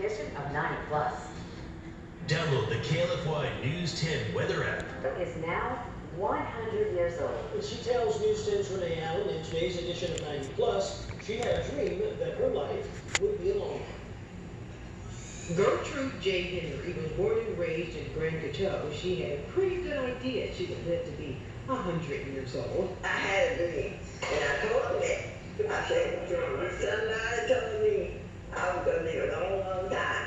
edition of 90 Plus. Download the KLFY News 10 weather app. Is now 100 years old. As she tells News 10's Renee Allen in today's edition of 90 Plus, she had a dream that her life would be a long one. Gertrude J. Henry was born and raised in Grand Coteau. She had a pretty good idea she would live to be 100 years old. I had a dream, and I told him it. I said, somebody told me I was going to live a long, long time.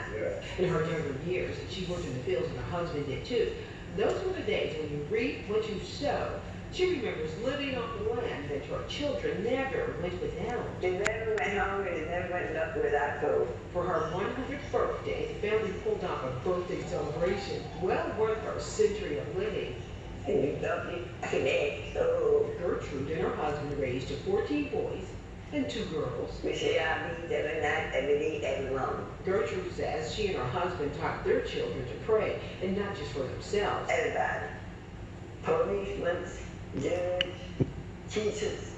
In her younger years, she worked in the fields and her husband did too. Those were the days when you reap what you sow. She remembers living off the land that her children never went without. They never went hungry, they never went up without food. For her 100th birthday, the family pulled off a birthday celebration well worth her century of living. And you love me, so Gertrude and her husband raised 14 boys and 2 girls. we say I meet every night and we eat every morning. Gertrude says she and her husband taught their children to pray, and not just for themselves. Everybody. Policemen, judge, teachers.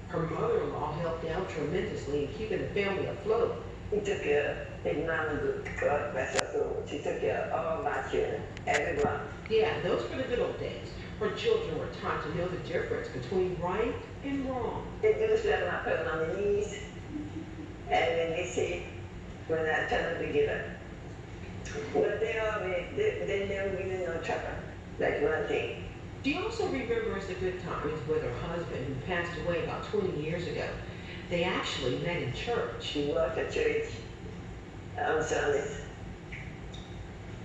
Her mother-in-law helped out tremendously in keeping the family afloat. He took care of his mama, God bless her soul. She took care of all my children, everyone. Yeah, those were the good old days. Her children were taught to know the difference between right and wrong. They do stuff, I put them on the knees, and then they say, when I tell them to get up. But they never give me no trouble. That's one thing. She also remembers the good times with her husband, who passed away about 20 years ago. They actually met in church. She walked to church on Sundays.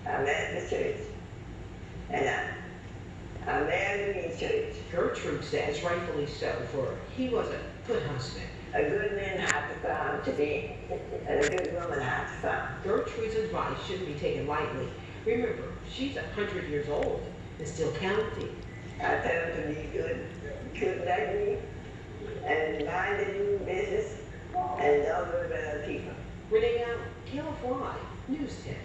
I met at the church, and I married him in church. Gertrude says, rightfully so, for he was a good husband. A good man had to find to be, and a good woman had to find. Gertrude's advice shouldn't be taken lightly. Remember, she's 100 years old and still counting. I tell him to be good like me, and mind his own business, and don't worry about other people. Renee Allen, KLFY, News 10.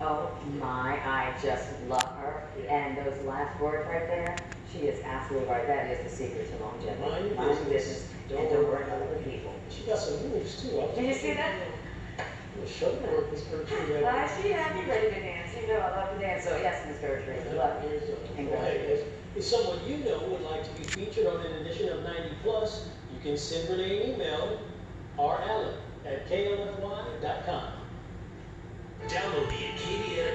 Oh my, I just love her. And those last words right there, she is absolutely right. That is the secret to longevity. Mind your business and don't worry about other people. She got some moves too. Did you see that? Show work was Gertrude. She had me ready to dance. You know I love to dance. So yes, Miss Gertrude, love you. Hey, if someone you know would like to be featured on an edition of 90 Plus, you can send Renee an email, rallen@klfy.com. Download the KTDY